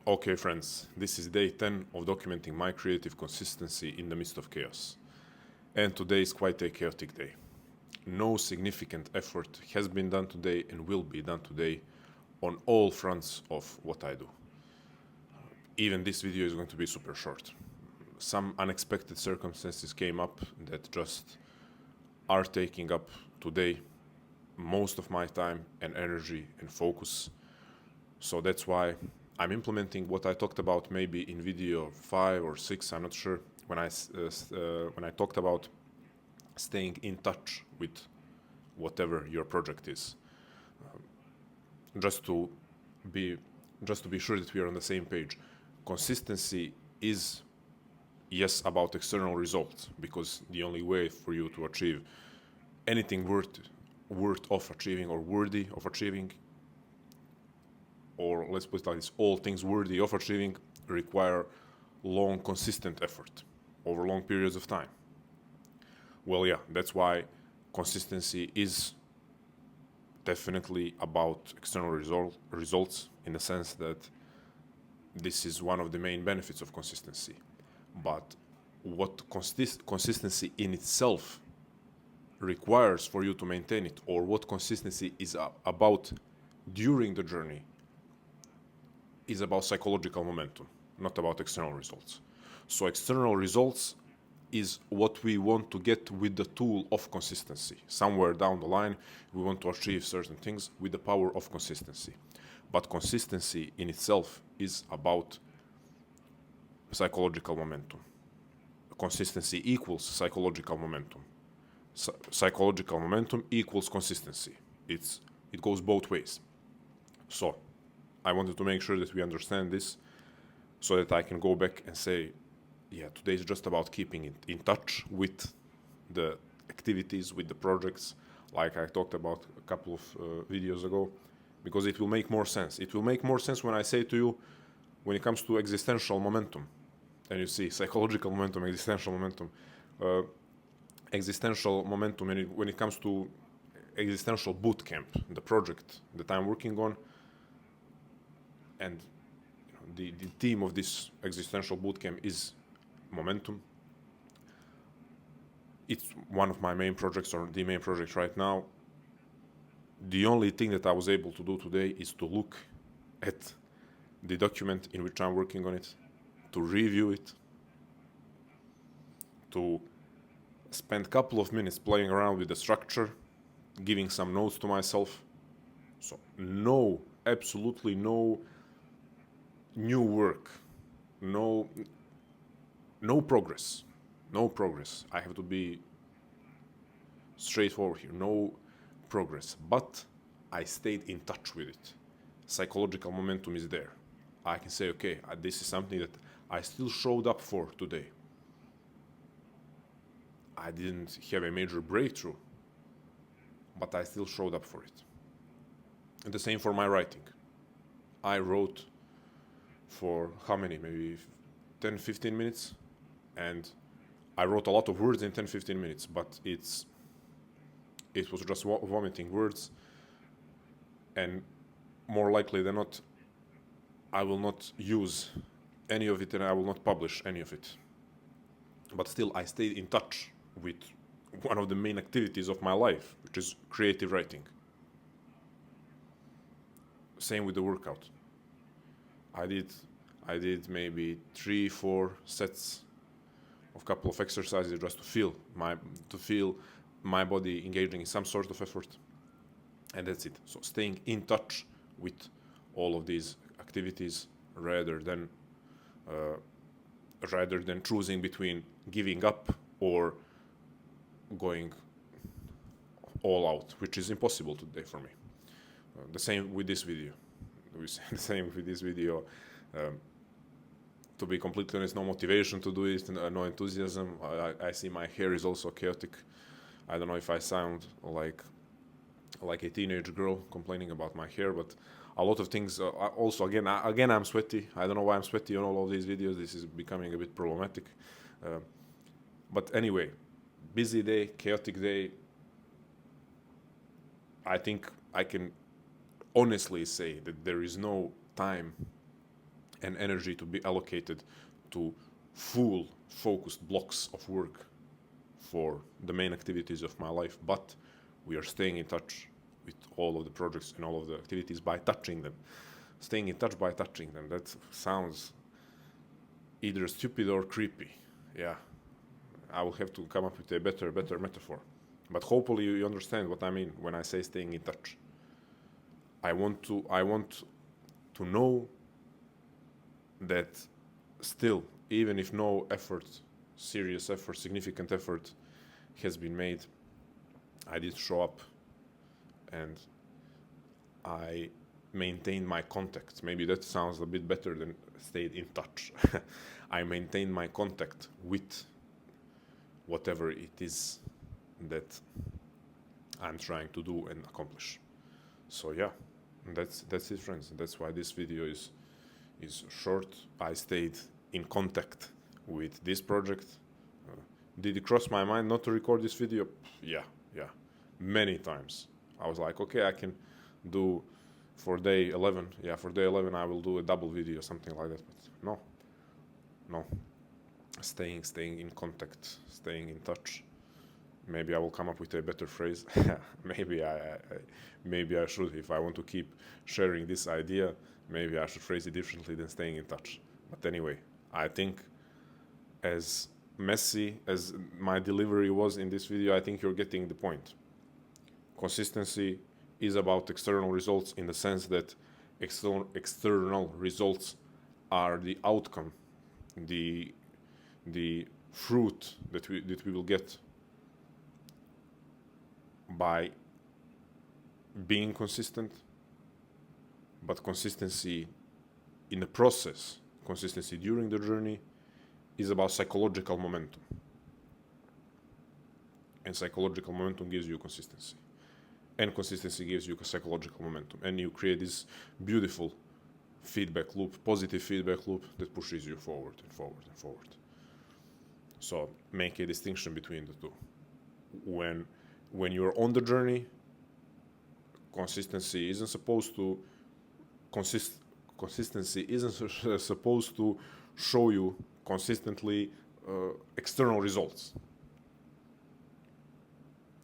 Okay, friends, this is day 10 of documenting my creative consistency in the midst of chaos. And today is quite a chaotic day. No significant effort has been done today and will be done today on all fronts of what I do. Even this video is going to be super short. Some unexpected circumstances came up that just are taking up today most of my time and energy and focus. So that's why I'm implementing what I talked about maybe in video 5 or 6, I'm not sure, when I talked about staying in touch with whatever your project is. Just to be sure that we are on the same page. Consistency is, yes, about external results, because the only way for you to achieve anything worth of achieving or worthy of achieving, or let's put it like this, all things worthy of achieving require long, consistent effort over long periods of time. Well, yeah, that's why consistency is definitely about external results, in the sense that this is one of the main benefits of consistency. But what consistency in itself requires for you to maintain it, or what consistency is about during the journey, is about psychological momentum, not about external results. So external results is what we want to get with the tool of consistency. Somewhere down the line, we want to achieve certain things with the power of consistency. But consistency in itself is about psychological momentum. Consistency equals psychological momentum. Psychological momentum equals consistency. It goes both ways. So I wanted to make sure that we understand this, so that I can go back and say, yeah, today is just about keeping in touch with the activities, with the projects, like I talked about a couple of videos ago, because it will make more sense. It will make more sense when I say to you, when it comes to existential momentum, and you see psychological momentum, existential momentum, when it comes to existential boot camp, the project that I'm working on, and the theme of this existential bootcamp is momentum. It's one of my main projects, or the main project right now. The only thing that I was able to do today is to look at the document in which I'm working on it, to review it, to spend a couple of minutes playing around with the structure, giving some notes to myself. So absolutely no new work, no progress. I have to be straightforward here. No progress, but I stayed in touch with it. Psychological momentum is there. I can say, okay, this is something that I still showed up for today. I didn't have a major breakthrough, but I still showed up for it. And the same for my writing. I wrote for how many? Maybe 10, 15 minutes. And I wrote a lot of words in 10, 15 minutes, but it was just vomiting words. And more likely than not, I will not use any of it, and I will not publish any of it. But still, I stayed in touch with one of the main activities of my life, which is creative writing. Same with the workout. I did maybe 3-4 sets of a couple of exercises just to feel my body engaging in some sort of effort, and that's it. So staying in touch with all of these activities, rather than choosing between giving up or going all out, which is impossible today for me. The same with this video. To be completely honest, no motivation to do it, no enthusiasm. I see my hair is also chaotic. I don't know if I sound like a teenage girl complaining about my hair, but a lot of things. Also, again, I'm sweaty. I don't know why I'm sweaty on all of these videos. This is becoming a bit problematic. But anyway, busy day, chaotic day. I think I can honestly say that there is no time and energy to be allocated to full focused blocks of work for the main activities of my life, but we are staying in touch with all of the projects and all of the activities by touching them. Staying in touch by touching them. That sounds either stupid or creepy. Yeah, I will have to come up with a better metaphor. But hopefully you understand what I mean when I say staying in touch. I want to know that still, even if no effort, serious effort, significant effort has been made, I did show up and I maintained my contact. Maybe that sounds a bit better than stayed in touch. I maintained my contact with whatever it is that I'm trying to do and accomplish. So yeah, that's it, friends. That's why this video is short. I stayed in contact with this project. Did it cross my mind not to record this video? Yeah, many times. I was like, okay, I can do for day 11. Yeah, for day 11 I will do a double video, something like that. But no. Staying in contact, staying in touch. Maybe I will come up with a better phrase. Maybe I should, if I want to keep sharing this idea, maybe I should phrase it differently than staying in touch. But anyway, I think as messy as my delivery was in this video, I think you're getting the point. Consistency is about external results in the sense that external results are the outcome, the fruit that we will get by being consistent. But consistency in the process, consistency during the journey, is about psychological momentum. And psychological momentum gives you consistency. And consistency gives you a psychological momentum. And you create this beautiful feedback loop, positive feedback loop that pushes you forward and forward and forward. So make a distinction between the two. When you're on the journey, consistency isn't supposed to show you consistently external results.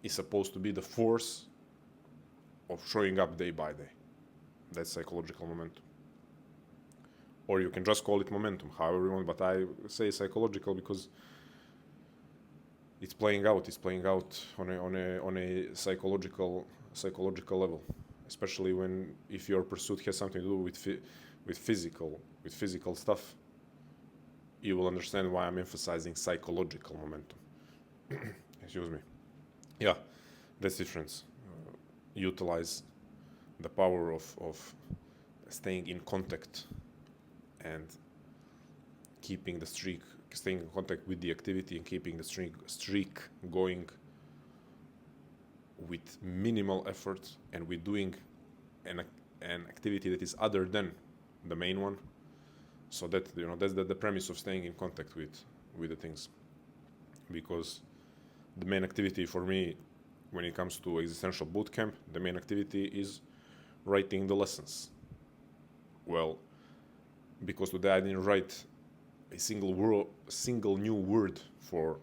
It's supposed to be the force of showing up day by day. That's psychological momentum. Or you can just call it momentum, however you want, but I say psychological because it's playing out on a psychological level, especially if your pursuit has something to do with physical stuff. You will understand why I'm emphasizing psychological momentum. Excuse me. Yeah, that's the difference. Utilize the power of staying in contact and staying in contact with the activity and keeping the streak going with minimal effort and with doing an activity that is other than the main one. So that that's the premise of staying in contact with the things, because the main activity for me when it comes to existential bootcamp, the main activity is writing the lessons. Well, because today I didn't write a single new word for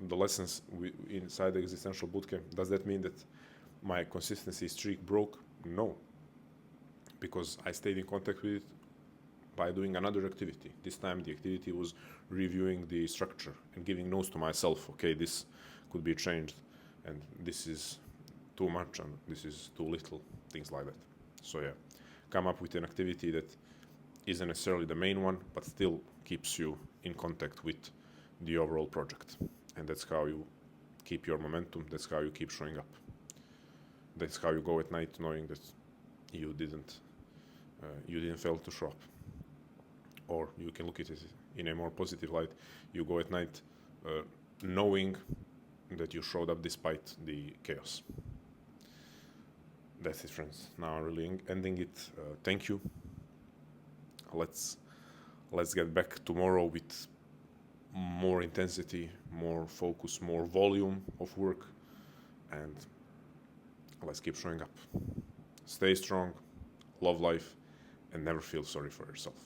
the lessons inside the existential bootcamp. Does that mean that my consistency streak broke? No, because I stayed in contact with it by doing another activity. This time the activity was reviewing the structure and giving notes to myself. Okay, this could be changed, and this is too much, and this is too little, things like that. So yeah, come up with an activity that isn't necessarily the main one, but still keeps you in contact with the overall project. And that's how you keep your momentum. That's how you keep showing up. That's how you go at night knowing that you didn't fail to show up. Or you can look at it in a more positive light. You go at night knowing that you showed up despite the chaos. That's it, friends. Now I'm really ending it. Thank you. Let's get back tomorrow with more intensity, more focus, more volume of work, and let's keep showing up. Stay strong, love life, and never feel sorry for yourself.